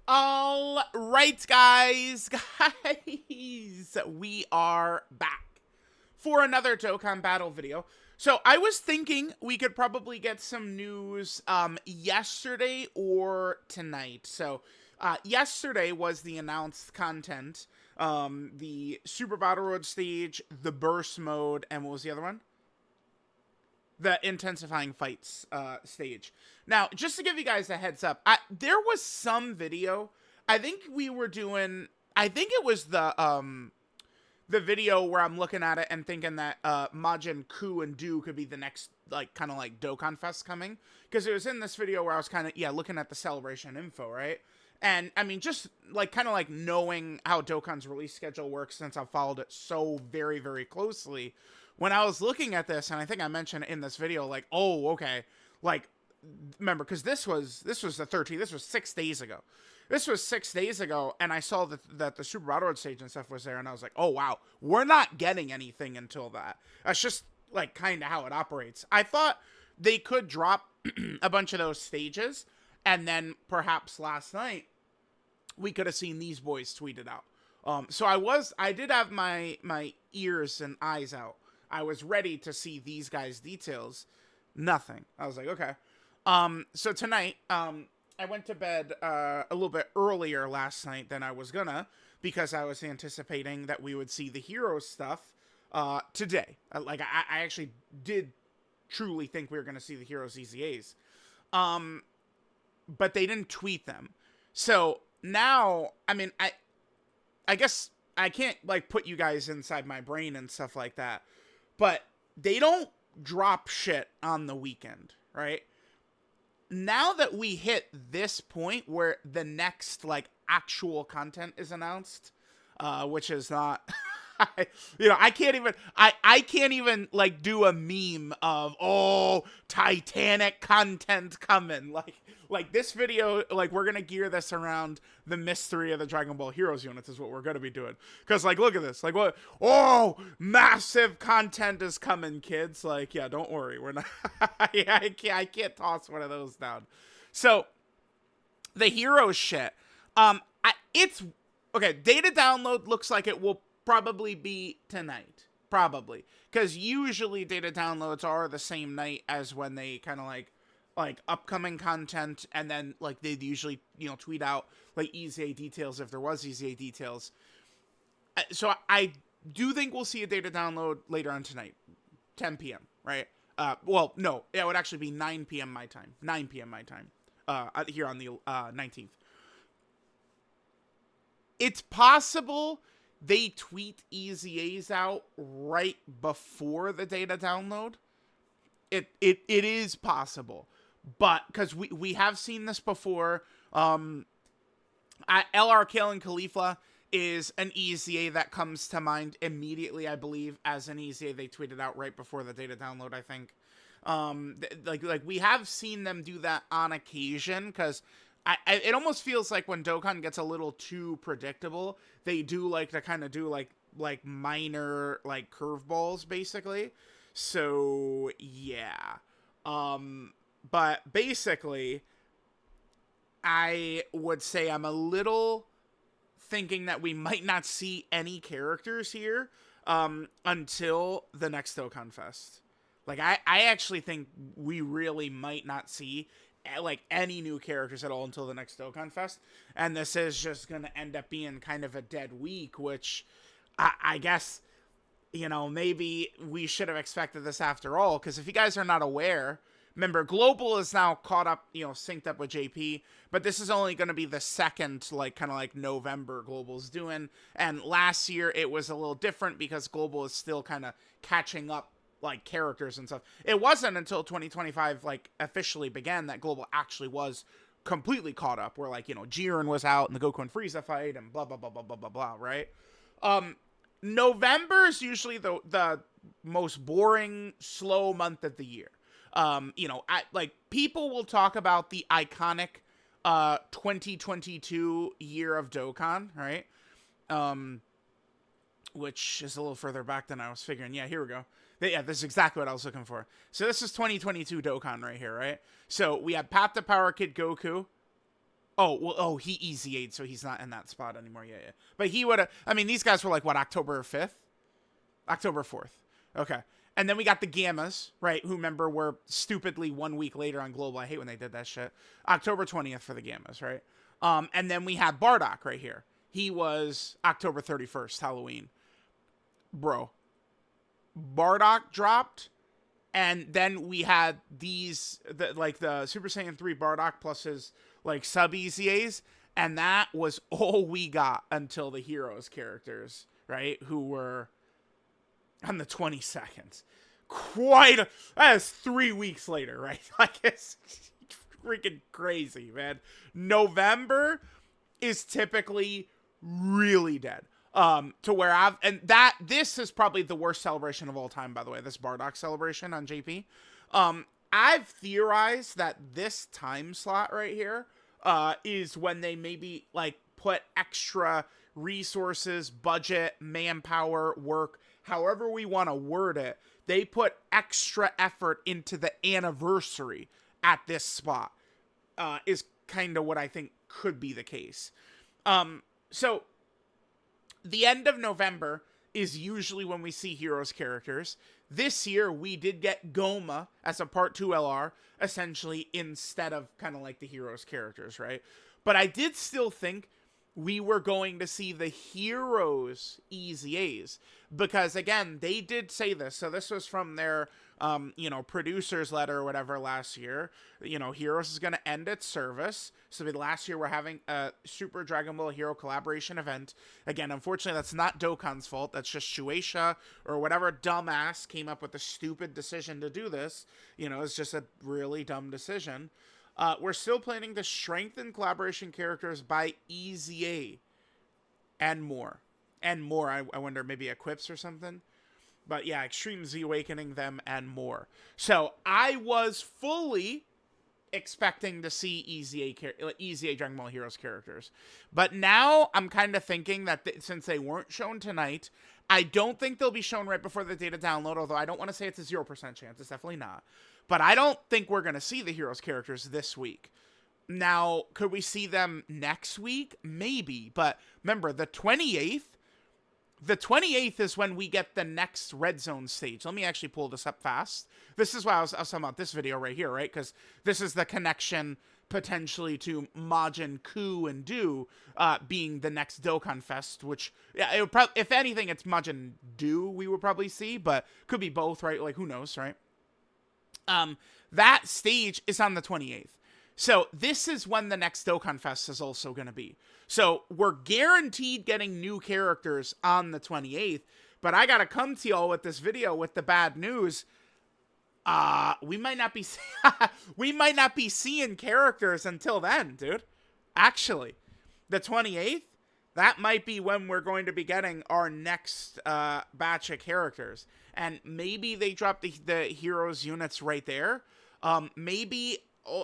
All right, guys, we are back for another Dokkan Battle video. So I was thinking we could probably get some news yesterday or tonight. So yesterday was the announced content, the Super Battle Road stage, the Burst mode, and what was the other one? The intensifying fights stage. Now, just to give you guys a heads up, there was some video. I think we were doing. I think it was the video where I'm looking at it and thinking that Majin, Ku, and Do could be the next like kind of like Dokkan Fest coming, because it was in this video where I was kind of looking at the celebration info, right? And I mean, just like kind of like knowing how Dokkan's release schedule works, since I've followed it so very, very closely. When I was looking at this, and I think I mentioned in this video, like, oh, okay, like, remember, because this was the 13th, this was 6 days ago. This was 6 days ago, and I saw that the Super Battle Road stage and stuff was there, and I was like, oh, wow, we're not getting anything until that. That's just, like, kind of how it operates. I thought they could drop a bunch of those stages, and then perhaps last night, we could have seen these boys tweeted out. So I did have my ears and eyes out. I was ready to see these guys' details. Nothing. I was like, okay. So tonight, I went to bed a little bit earlier last night than I was gonna, because I was anticipating that we would see the hero stuff today. Like, I actually did truly think we were gonna see the heroes EZAs. But they didn't tweet them. So now, I mean, I guess I can't like put you guys inside my brain and stuff like that, but they don't drop shit on the weekend, right? Now that we hit this point where the next like actual content is announced, which is not I can't even like do a meme of, oh, Titanic content coming. Like this video, like we're gonna gear this around the mystery of the Dragon Ball Heroes units is what we're gonna be doing. Cause like, look at this, like what? Oh, massive content is coming, kids. Like, yeah, don't worry, we're not. Yeah, I can't toss one of those down. So the hero shit, it's okay. Data download looks like it will probably be tonight, probably, because usually data downloads are the same night as when they kind of like upcoming content, and then like they'd usually tweet out like EZA details if there was EZA details. So I do think we'll see a data download later on tonight, 10 p.m. right? Well, no, it would actually be 9 p.m. my time, 9 p.m. my time, here on the 19th. It's possible they tweet EZAs out right before the data download. It is possible, but because we have seen this before. LR Kill and Khalifa is an EZA that comes to mind immediately, I believe, as an EZA they tweeted out right before the data download, I think. Like we have seen them do that on occasion, because it almost feels like when Dokkan gets a little too predictable, they do like to kind of do like minor like curveballs, basically. So yeah, but basically, I would say I'm a little thinking that we might not see any characters here until the next Dokkan Fest. Like, I actually think we really might not see like any new characters at all until the next Dokkan Fest, and this is just gonna end up being kind of a dead week, which I guess maybe we should have expected this after all, because if you guys are not aware, remember Global is now caught up, synced up with JP, but this is only going to be the second like kind of like November Global's doing, and last year it was a little different because Global is still kind of catching up like characters and stuff. It wasn't until 2025 like officially began that Global actually was completely caught up, where like Jiren was out and the Goku and Frieza fight and blah blah blah blah blah blah blah, right? November is usually the most boring, slow month of the year. Like people will talk about the iconic 2022 year of Dokkan, right? Which is a little further back than I was figuring. Yeah, here we go. Yeah, this is exactly what I was looking for. So this is 2022 Dokkan right here, right? So we have Path to Power Kid Goku. Oh, well, oh, he EZA'd, so he's not in that spot anymore. Yeah, yeah. But he would have, I mean, these guys were like, what, October 5th? October 4th. Okay. And then we got the Gammas, right? Who, remember, were stupidly 1 week later on Global. I hate when they did that shit. October 20th for the Gammas, right? And then we had Bardock right here. He was October 31st, Halloween. Bro. Bardock dropped. And then we had these, the Super Saiyan 3 Bardock plus his, like, sub-EZAs. And that was all we got until the Heroes characters, right? Who were on the 22nd. That is 3 weeks later, right? Like, it's freaking crazy, man. November is typically really dead. To where this is probably the worst celebration of all time, by the way, this Bardock celebration on JP. I've theorized that this time slot right here, is when they maybe, like, put extra resources, budget, manpower, work, however we want to word it. They put extra effort into the anniversary at this spot, is kind of what I think could be the case. So the end of November is usually when we see Heroes characters. This year, we did get Goma as a Part 2 LR, essentially, instead of kind of like the Heroes characters, right? But I did still think we were going to see the Heroes EZAs. Because, again, they did say this. So this was from their, producer's letter or whatever last year. Heroes is going to end its service. So last year we're having a Super Dragon Ball Hero collaboration event. Again, unfortunately, that's not Dokkan's fault. That's just Shueisha or whatever dumbass came up with a stupid decision to do this. It's just a really dumb decision. We're still planning to strengthen collaboration characters by EZA and more. And more, I wonder, maybe equips or something. But yeah, Extreme Z Awakening them and more. So I was fully expecting to see EZA Dragon Ball Heroes characters. But now I'm kind of thinking that since they weren't shown tonight, I don't think they'll be shown right before the data download, although I don't want to say it's a 0% chance. It's definitely not. But I don't think we're going to see the Heroes characters this week. Now, could we see them next week? Maybe. But remember, the 28th is when we get the next Red Zone stage. Let me actually pull this up fast. This is why I was talking about this video right here, right? Because this is the connection potentially to Majin, Ku, and Do being the next Dokkan Fest, which, yeah, it would if anything, it's Majin Do we would probably see, but could be both, right? Like, who knows, right? That stage is on the 28th. So this is when the next Dokkan Fest is also going to be. So we're guaranteed getting new characters on the 28th, but I got to come to y'all with this video with the bad news. We might not be seeing characters until then, dude. Actually, the 28th, that might be when we're going to be getting our next batch of characters. And maybe they drop the Heroes units right there. Maybe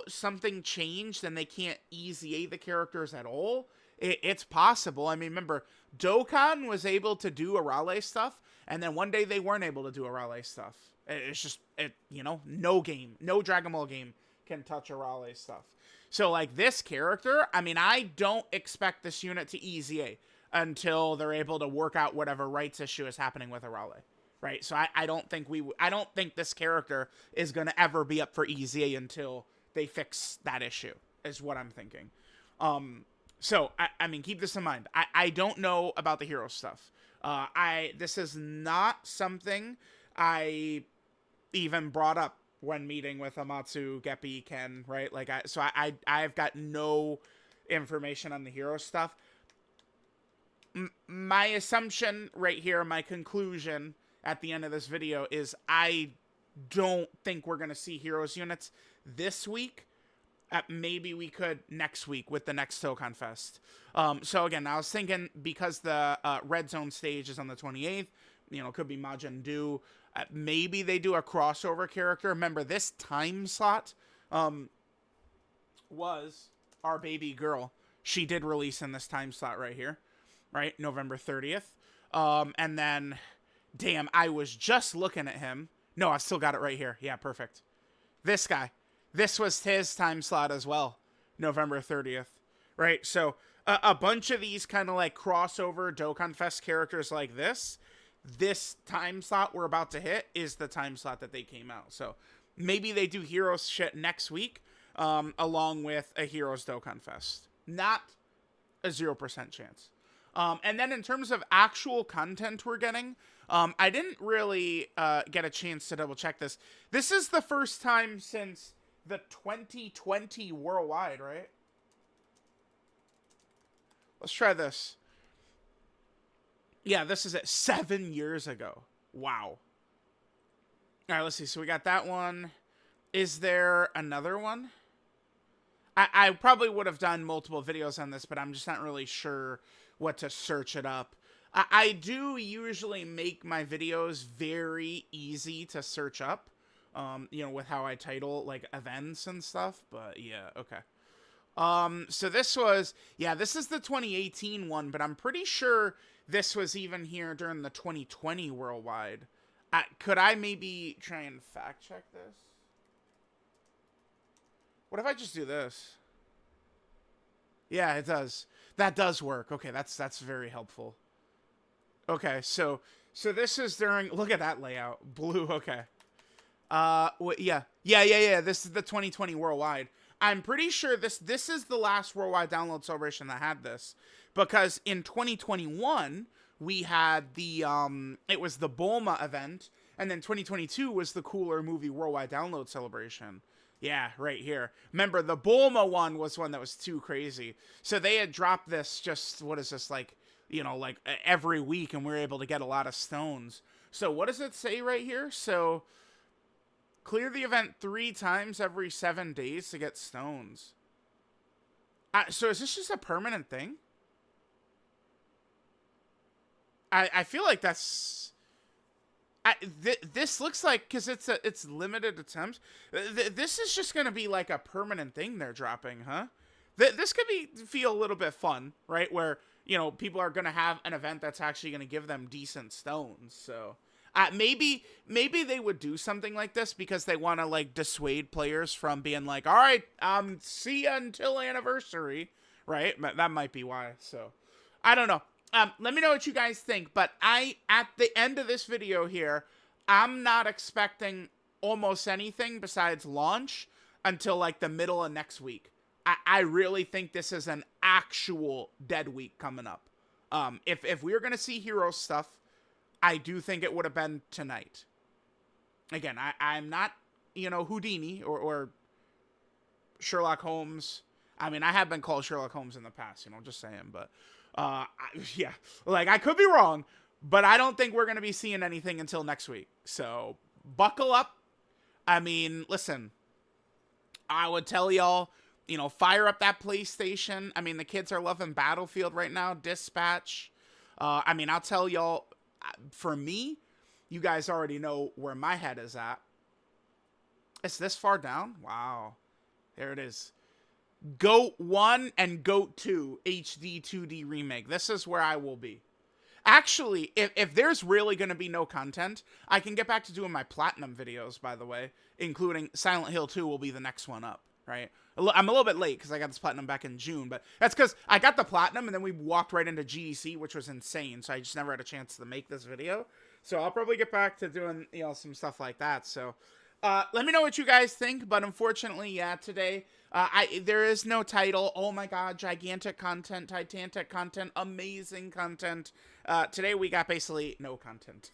something changed and they can't EZA the characters at all. It's possible. I mean, remember, Dokkan was able to do Arale stuff, and then one day they weren't able to do Arale stuff. It's just, no Dragon Ball game can touch Arale stuff. So, like, this character, I mean, I don't expect this unit to EZA until they're able to work out whatever rights issue is happening with Arale. Right? So I don't think this character is going to ever be up for EZA until they fix that issue, is what I'm thinking. So, I mean, keep this in mind. I don't know about the hero stuff. This is not something I even brought up when meeting with Amatsu, Geppy, Ken, right? Like, I've got no information on the hero stuff. My assumption right here, my conclusion at the end of this video is I don't think we're going to see Heroes units this week. Maybe we could next week with the next Dokkan Fest. So again, I was thinking because the Red Zone stage is on the 28th, could be Majin Do. Maybe they do a crossover character. Remember, this time slot was our baby girl. She did release in this time slot right here, right? November 30th. And then... Damn, I was just looking at him. No, I still got it right here. Yeah, perfect. This guy. This was his time slot as well. November 30th. right? So a bunch of these kind of like crossover Dokkan Fest characters like this time slot we're about to hit is the time slot that they came out. So maybe they do Heroes shit next week, along with a Heroes Dokkan Fest. Not a 0% chance. And then in terms of actual content we're getting, I didn't really get a chance to double check this. This is the first time since the 2020 worldwide, right? Let's try this. Yeah, this is it. 7 years ago. Wow. All right, let's see. So we got that one. Is there another one? I probably would have done multiple videos on this, but I'm just not really sure what to search it up. I do usually make my videos very easy to search up, you know, with how I title, like, events and stuff, but yeah, okay. So this was, yeah, this is the 2018 one, but I'm pretty sure this was even here during the 2020 worldwide. Could I maybe try and fact check this? What if I just do this? Yeah, it does. That does work. Okay, that's very helpful. Okay, so this is during, look at that layout. Blue, okay. Yeah. This is the 2020 worldwide. I'm pretty sure this is the last worldwide download celebration that had this, because in 2021 we had the it was the Bulma event, and then 2022 was the Cooler Movie worldwide download celebration. Yeah, right here. Remember, the Bulma one was one that was too crazy. So they had dropped this just, what is this, like, you know, like every week, and we were able to get a lot of stones. So what does it say right here? So clear the event 3 times every 7 days to get stones. So is this just a permanent thing? I feel like that's... this looks like, because it's limited attempts, this is just going to be like a permanent thing they're dropping, huh? This could feel a little bit fun, right? Where, you know, people are going to have an event that's actually going to give them decent stones. So maybe they would do something like this because they want to, like, dissuade players from being like, all right, see ya until anniversary, right? That might be why. So I don't know. Let me know what you guys think, but at the end of this video here, I'm not expecting almost anything besides launch until, like, the middle of next week. I really think this is an actual dead week coming up. If we were going to see hero stuff, I do think it would have been tonight. Again, I'm not, you know, Houdini or Sherlock Holmes. I mean, I have been called Sherlock Holmes in the past, you know, just saying, but... yeah, like, I could be wrong, but I don't think we're going to be seeing anything until next week. So buckle up. I mean, listen, I would tell y'all, you know, fire up that PlayStation. I mean, the kids are loving Battlefield right now, Dispatch. I mean, I'll tell y'all, for me, you guys already know where my head is at. It's this far down? Wow. There it is. GOAT 1 and GOAT 2 HD 2D remake. This is where I will be. Actually, if there's really going to be no content, I can get back to doing my Platinum videos, by the way, including Silent Hill 2 will be the next one up, right? I'm a little bit late because I got this Platinum back in June, but that's because I got the Platinum and then we walked right into GDC, which was insane, so I just never had a chance to make this video. So I'll probably get back to doing, you know, some stuff like that, so... let me know what you guys think, but unfortunately, yeah, today, there is no title. Oh my god, gigantic content, titanic content, amazing content. Today we got basically no content.